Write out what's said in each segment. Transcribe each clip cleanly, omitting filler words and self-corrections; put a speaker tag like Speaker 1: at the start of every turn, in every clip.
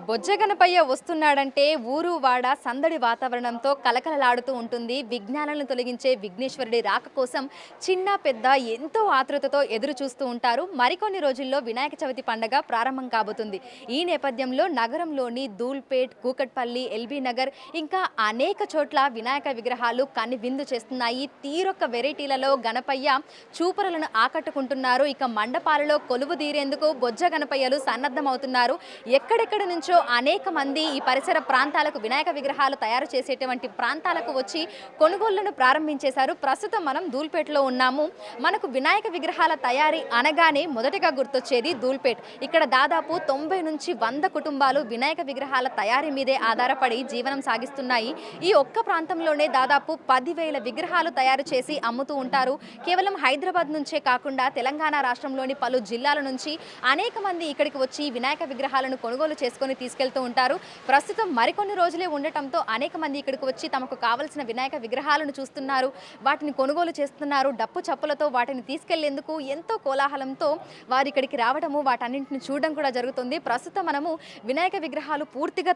Speaker 1: బొజ్జ గణపయ్య వస్తున్నాడంటే ఊరు వాడ సందడి వాతావరణంతో కలకలలాడుతూ ఉంటుంది. విఘ్నాలను తొలగించే విఘ్నేశ్వరుడి రాక కోసం చిన్న పెద్ద ఎంతో ఆతృతతో ఎదురు చూస్తూ ఉంటారు. మరికొన్ని రోజుల్లో వినాయక చవితి పండుగ ప్రారంభం కాబోతుంది. ఈ నేపథ్యంలో నగరంలోని ధూల్పేట్, కూకట్పల్లి, ఎల్బీ నగర్ ఇంకా అనేక చోట్ల వినాయక విగ్రహాలు కన్ని విందు చేస్తున్నాయి. తీరొక్క వెరైటీలలో గణపయ్య చూపరులను ఆకట్టుకుంటున్నారు. ఇక మండపాలలో కొలువు తీరేందుకు బొజ్జ గణపయ్యలు సన్నద్ధమవుతున్నారు. ఎక్కడెక్కడ నుంచో అనేక మంది ఈ పరిసర ప్రాంతాలకు వినాయక విగ్రహాలు తయారు చేసేటువంటి ప్రాంతాలకు వచ్చి కొనుగోళ్లను ప్రారంభించేశారు. ప్రస్తుతం మనం ధూల్పేటలో ఉన్నాము. మనకు వినాయక విగ్రహాల తయారీ అనగానే మొదటిగా గుర్తొచ్చేది ధూల్పేట్. ఇక్కడ దాదాపు 90 నుంచి 100 కుటుంబాలు వినాయక విగ్రహాల తయారీ మీదే ఆధారపడి జీవనం సాగిస్తున్నాయి. ఈ ఒక్క ప్రాంతంలోనే దాదాపు 10,000 విగ్రహాలు తయారు చేసి అమ్ముతూ ఉంటారు. కేవలం హైదరాబాద్ నుంచే కాకుండా తెలంగాణ రాష్ట్రంలోని పలు జిల్లాల నుంచి అనేక మంది ఇక్కడికి వచ్చి వినాయక విగ్రహాలను కొనుగోలు చేసుకొని తీసుకెళ్తూ ఉంటారు. ప్రస్తుతం మరికొన్ని రోజులే ఉండటంతో అనేక మంది ఇక్కడికి వచ్చి తమకు కావలసిన వినాయక విగ్రహాలను చూస్తున్నారు, వాటిని కొనుగోలు చేస్తున్నారు. డప్పు చప్పులతో వాటిని తీసుకెళ్లేందుకు ఎంతో కోలాహలంతో వారు ఇక్కడికి రావడము, వాటన్నింటిని చూడడం కూడా జరుగుతుంది. ప్రస్తుతం మనము వినాయక విగ్రహాలు పూర్తిగా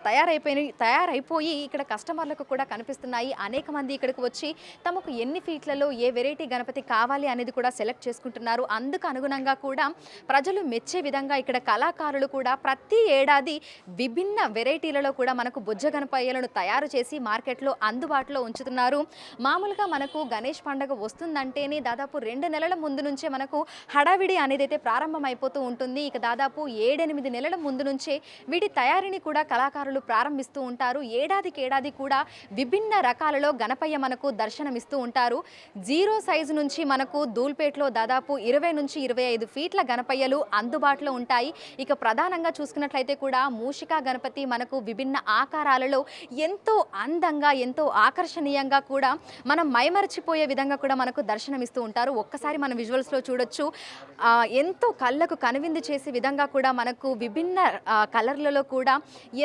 Speaker 1: తయారైపోయి ఇక్కడ కస్టమర్లకు కూడా కనిపిస్తున్నాయి. అనేక మంది ఇక్కడికి వచ్చి తమకు ఎన్ని ఫీట్లలో ఏ వెరైటీ గణపతి కావాలి అనేది కూడా సెలెక్ట్ చేసుకుంటున్నారు. అందుకు అనుగుణంగా కూడా ప్రజలు మెచ్చే విధంగా ఇక్కడ కళాకారులు కూడా ప్రతి ఏడాది విభిన్న వెరైటీలలో కూడా మనకు బొజ్జ గణపయ్యలను తయారు చేసి మార్కెట్లో అందుబాటులో ఉంచుతున్నారు. మామూలుగా మనకు గణేష్ పండుగ వస్తుందంటేనే దాదాపు 2 నెలల ముందు నుంచే మనకు హడావిడి అనేది అయితే ప్రారంభం అయిపోతూ ఉంటుంది. ఇక దాదాపు 7-8 నెలల ముందు నుంచే వీటి తయారీని కూడా కళాకారులు ప్రారంభిస్తూ ఉంటారు. ఏడాది కూడా విభిన్న రకాలలో గణపయ్య మనకు దర్శనమిస్తూ ఉంటారు. 0 సైజు నుంచి మనకు ధూల్పేటలో దాదాపు 20 నుంచి 25 ఫీట్ల గణపయ్యలు అందుబాటులో ఉంటాయి. ఇక ప్రధానంగా చూసుకున్నట్లయితే కూడా మూషికా గణపతి మనకు విభిన్న ఆకారాలలో ఎంతో అందంగా, ఎంతో ఆకర్షణీయంగా కూడా మనం మైమరచిపోయే విధంగా కూడా మనకు దర్శనమిస్తూ ఉంటారు. ఒక్కసారి మనం విజువల్స్లో చూడొచ్చు. ఎంతో కళ్ళకు కనువిందు చేసే విధంగా కూడా మనకు విభిన్న కలర్లలో కూడా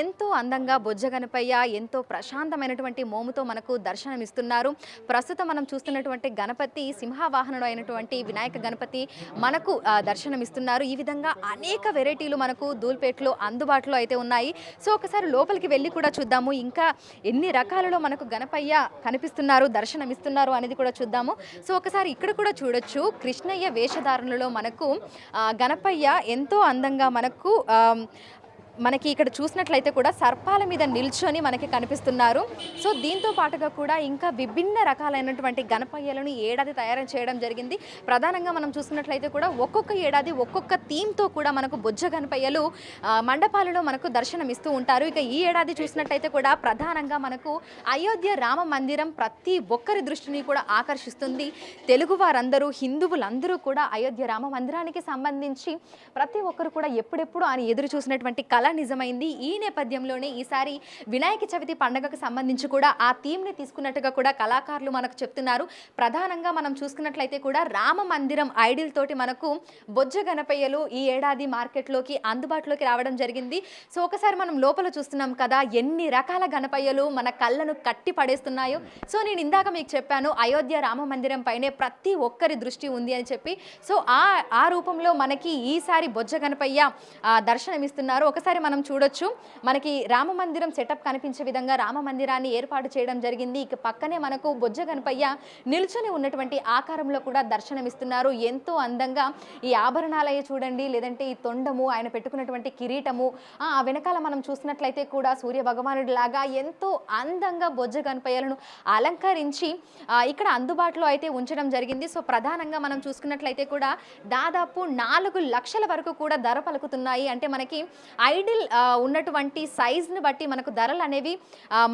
Speaker 1: ఎంతో అందంగా బొజ్జ గణపయ్య ఎంతో ప్రశాంతమైనటువంటి మోముతో మనకు దర్శనమిస్తున్నారు. ప్రస్తుతం మనం చూస్తున్నటువంటి గణపతి సింహవాహనుడు అయినటువంటి వినాయక గణపతి మనకు దర్శనమిస్తున్నారు. ఈ విధంగా అనేక వెరైటీలు మనకు ధూల్పేటలో అందుబాటులో అయితే ఉన్నాయి. సో ఒకసారి లోపలికి వెళ్ళి కూడా చూద్దాము, ఇంకా ఎన్ని రకాలలో మనకు గణపయ్య కనిపిస్తున్నారు, దర్శనమిస్తున్నారు అనేది కూడా చూద్దాము. సో ఒకసారి ఇక్కడ కూడా చూడొచ్చు. కృష్ణయ్య వేషధారణలో మనకు గణపయ్య ఎంతో అందంగా మనకి ఇక్కడ చూసినట్లయితే కూడా సర్పాల మీద నిల్చొని మనకి కనిపిస్తున్నారు. సో దీంతో పాటుగా కూడా ఇంకా విభిన్న రకాలైనటువంటి గణపయ్యలను ఏడాది తయారు చేయడం జరిగింది. ప్రధానంగా మనం చూసినట్లయితే కూడా ఒక్కొక్క ఏడాది ఒక్కొక్క థీమ్తో కూడా మనకు బొజ్జ గణపయ్యలు మండపాలలో మనకు దర్శనమిస్తూ ఉంటారు. ఇక ఈ ఏడాది చూసినట్లయితే కూడా ప్రధానంగా మనకు అయోధ్య రామ మందిరం ప్రతి ఒక్కరి దృష్టిని కూడా ఆకర్షిస్తుంది. తెలుగు వారందరూ, హిందువులందరూ కూడా అయోధ్య రామ మందిరానికి సంబంధించి ప్రతి ఒక్కరు కూడా ఎప్పుడెప్పుడు అని ఎదురు చూసినటువంటి కళ నిజమైంది. ఈ నేపథ్యంలోనే ఈసారి వినాయక చవితి పండుగకు సంబంధించి కూడా ఆ థీమ్ని తీసుకున్నట్టుగా కూడా కళాకారులు మనకు చెప్తున్నారు. ప్రధానంగా మనం చూసుకున్నట్లయితే కూడా రామ మందిరం ఐడిల్ తోటి మనకు బొజ్జ గణపయ్యలు ఈ ఏడాది మార్కెట్లోకి అందుబాటులోకి రావడం జరిగింది. సో ఒకసారి మనం లోపల చూస్తున్నాం కదా, ఎన్ని రకాల గణపయ్యలు మన కళ్ళను కట్టి పడేస్తున్నాయో. సో నేను ఇందాక మీకు చెప్పాను, అయోధ్య రామ మందిరం పైనే ప్రతి ఒక్కరి దృష్టి ఉంది అని చెప్పి. సో ఆ రూపంలో మనకి ఈసారి బొజ్జ గణపయ్య దర్శనమిస్తున్నారు. ఒకసారి మనం చూడొచ్చు. మనకి రామ మందిరం సెటప్ కనిపించే విధంగా రామ మందిరాన్ని ఏర్పాటు చేయడం జరిగింది. ఇక పక్కనే మనకు బొజ్జ గణపయ్య నిల్చొని ఉన్నటువంటి ఆకారంలో కూడా దర్శనమిస్తున్నారు. ఎంతో అందంగా ఈ ఆభరణాలయ చూడండి, లేదంటే ఈ తొండము, ఆయన పెట్టుకున్నటువంటి కిరీటము, ఆ వెనకాల మనం చూసినట్లయితే కూడా సూర్య భగవానుడి లాగా ఎంతో అందంగా బొజ్జ గణపయ్యలను అలంకరించి ఇక్కడ అందుబాటులో అయితే ఉంచడం జరిగింది. సో ప్రధానంగా మనం చూసుకున్నట్లయితే కూడా దాదాపు 4 లక్షల వరకు కూడా ధర పలుకుతున్నాయి. అంటే మనకి ఐడిల్ ఉన్నటువంటి సైజ్ని బట్టి మనకు ధరలు అనేవి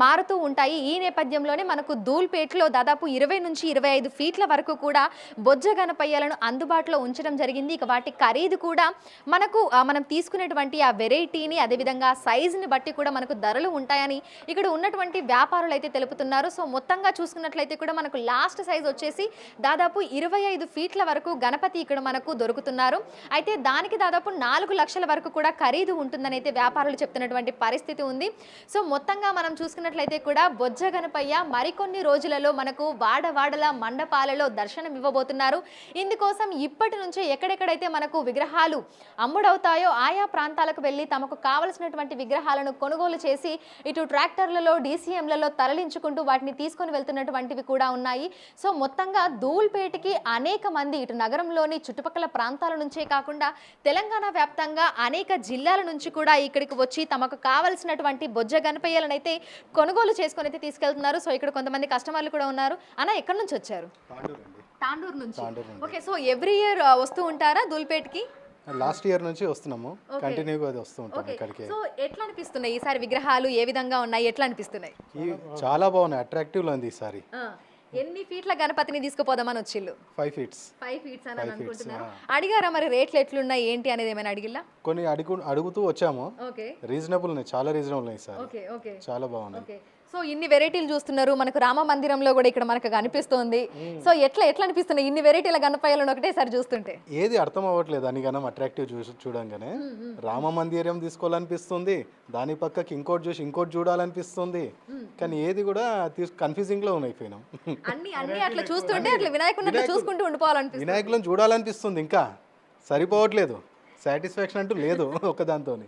Speaker 1: మారుతూ ఉంటాయి. ఈ నేపథ్యంలోనే మనకు ధూల్పేటలో దాదాపు 20 నుంచి 25 ఫీట్ల వరకు కూడా బొజ్జ గణపయ్యలను అందుబాటులో ఉంచడం జరిగింది. ఇక వాటి ఖరీదు కూడా మనకు మనం తీసుకునేటువంటి ఆ వెరైటీని, అదేవిధంగా సైజుని బట్టి కూడా మనకు ధరలు ఉంటాయని ఇక్కడ ఉన్నటువంటి వ్యాపారులు అయితే తెలుపుతున్నారు. సో మొత్తంగా చూసుకున్నట్లయితే కూడా మనకు లాస్ట్ సైజ్ వచ్చేసి దాదాపు 25 ఫీట్ల వరకు గణపతి ఇక్కడ మనకు దొరుకుతున్నారు. అయితే దానికి దాదాపు 4 లక్షల వరకు కూడా ఖరీదు ఉంటుందని అయితే వ్యాపారులు చెప్తున్నటువంటి పరిస్థితి ఉంది. సో మొత్తంగా మనం చూసుకున్నట్లయితే కూడా బొజ్జ గణపయ్య మరికొన్ని రోజులలో మనకు వాడవాడల మండపాలలో దర్శనం ఇవ్వబోతున్నారు. ఇందుకోసం ఇప్పటి నుంచే ఎక్కడెక్కడైతే మనకు విగ్రహాలు అమ్ముడవుతాయో ఆయా ప్రాంతాలకు వెళ్ళి తమకు కావలసినటువంటి విగ్రహాలను కొనుగోలు చేసి ఇటు ట్రాక్టర్లలో డీసీఎంలలో తరలించుకుంటూ వాటిని తీసుకొని వెళ్తున్నటువంటివి కూడా ఉన్నాయి. సో మొత్తంగా ధూల్పేటకి అనేక మంది ఇటు నగరంలోని చుట్టుపక్కల ప్రాంతాల నుంచే కాకుండా తెలంగాణ వ్యాప్తంగా అనేక జిల్లాల నుంచి కూడా ఇక్కడికి వచ్చి తమకు కావలసినటువంటి బొజ్జ గణపయ్యలను అయితే కొనుగోలు చేసుకొని అయితే తీసుకెళ్తున్నారు. సో ఇక్కడ కొంతమంది కస్టమర్లు కూడా ఉన్నారు. అన్న ఎక్కడి నుంచి వచ్చారు? తాండూరు నుంచి. ఓకే, సో ఎవ్రీ ఇయర్ వస్తూ ఉంటారా ధూల్పేటకి?
Speaker 2: లాస్ట్ ఇయర్ నుంచి వస్తున్నాము, కంటిన్యూగా వస్తూ ఉంటాం ఇక్కడికి.
Speaker 1: సో ఎట్లా అనిపిస్తున్నాయి ఈసారి విగ్రహాలు ఏ విధంగా ఉన్నాయి, ఎట్లా అనిపిస్తున్నాయి?
Speaker 2: చాలా బాగున్నాయి, అట్రాక్టివ్ లో ఉంది ఈసారి.
Speaker 1: ఎన్ని ఫీట్ల గణపతిని తీసుకుపోదామని వచ్చిల్లు?
Speaker 2: 5 feet.
Speaker 1: 5 feet అని అనుకుంటున్నారు. అడిగారా మరి రేట్లు ఎట్లున్నాయి ఏంటి అనేది ఏమైనా అడిగిల్లా?
Speaker 2: కొన్ని అడుగుతూ వచ్చాము. రీజనబుల్ ఉన్నాయి, చాలా రీజనబుల్ ఉన్నాయి సార్. చాలా బాగున్నాయి.
Speaker 1: సో ఇన్ని వెరైటీలు చూస్తున్నారు, మనకు రామ మందిరంలో కూడా ఇక్కడ మనకు కనిపిస్తుంది. సో ఎట్లా అనిపిస్తున్నాయి ఇన్ని వెరైటీల గణపయ్యలను ఒకటేసారి చూస్తుంటే?
Speaker 2: ఏది అర్థం అవ్వట్లేదు అని గనం అట్రాక్టివ్ చూడంగానే. రామ మందిరం తీసుకోవాలనిపిస్తుంది, దాని పక్కకి ఇంకోటి చూడాలనిపిస్తుంది, కానీ ఏది కూడా కన్ఫ్యూజింగ్ లో అయిపోయినాం.
Speaker 1: అన్ని అట్లా చూస్తుంటే అట్లా వినాయకుడిని చూసుకుంటూ ఉండిపోవాలనిపిస్తుంది,
Speaker 2: వినాయకులను చూడాలనిపిస్తుంది, ఇంకా సరిపోవట్లేదు, సాటిస్ఫాక్షన్ అంటూ లేదు ఒకదాంతో.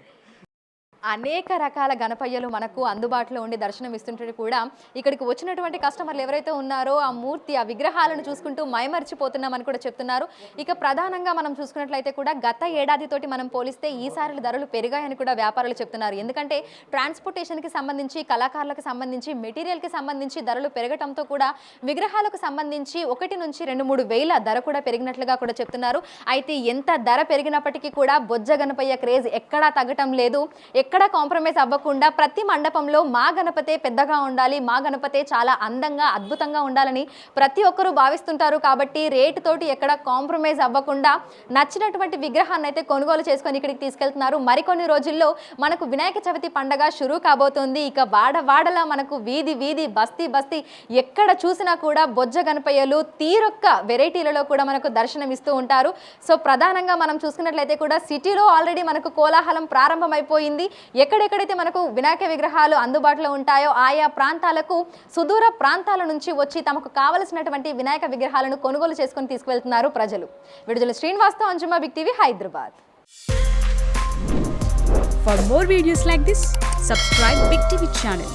Speaker 1: అనేక రకాల గణపయ్యలు మనకు అందుబాటులో ఉండి దర్శనం ఇస్తుంటే కూడా ఇక్కడికి వచ్చినటువంటి కస్టమర్లు ఎవరైతే ఉన్నారో ఆ మూర్తి ఆ విగ్రహాలను చూసుకుంటూ మైమర్చిపోతున్నామని కూడా చెప్తున్నారు. ఇక ప్రధానంగా మనం చూసుకున్నట్లయితే కూడా గత ఏడాదితోటి మనం పోలిస్తే ఈసారి ధరలు పెరిగాయని కూడా వ్యాపారులు చెప్తున్నారు. ఎందుకంటే ట్రాన్స్పోర్టేషన్కి సంబంధించి, కళాకారులకు సంబంధించి, మెటీరియల్కి సంబంధించి ధరలు పెరగటంతో కూడా విగ్రహాలకు సంబంధించి 1 నుంచి 2-3 వేల ధర కూడా పెరిగినట్లుగా కూడా చెప్తున్నారు. అయితే ఎంత ధర పెరిగినప్పటికీ కూడా బొజ్జ గణపయ్య క్రేజ్ ఎక్కడా తగ్గటం లేదు. ఎక్కడ కాంప్రమైజ్ అవ్వకుండా ప్రతి మండపంలో మా గణపతే పెద్దగా ఉండాలి, మా గణపతే చాలా అందంగా అద్భుతంగా ఉండాలని ప్రతి ఒక్కరూ భావిస్తుంటారు. కాబట్టి రేటు తోటి ఎక్కడ కాంప్రమైజ్ అవ్వకుండా నచ్చినటువంటి విగ్రహాన్ని అయితే కొనుగోలు చేసుకొని ఇక్కడికి తీసుకెళ్తున్నారు. మరికొన్ని రోజుల్లో మనకు వినాయక చవితి పండగ షురూ కాబోతుంది. ఇక వాడవాడలా మనకు వీధి బస్తీ ఎక్కడ చూసినా కూడా బొజ్జ గణపయ్యలు తీరొక్క వెరైటీలలో కూడా మనకు దర్శనం ఇస్తూ ఉంటారు. సో ప్రధానంగా మనం చూసుకున్నట్లయితే కూడా సిటీలో ఆల్రెడీ మనకు కోలాహలం ప్రారంభమైపోయింది. ఎక్కడెక్కడైతే మనకు వినాయక విగ్రహాలు అందుబాటులో ఉంటాయో ఆయా ప్రాంతాలకు సుదూర ప్రాంతాల నుంచి వచ్చి తమకు కావలసినటువంటి వినాయక విగ్రహాలను కొనుగోలు చేసుకొని తీసుకువెళ్తున్నారు ప్రజలు. విడుదల శ్రీనివాస్తో అంజుమా, big TV, Hyderabad.
Speaker 3: For more videos like this, subscribe Big TV channel.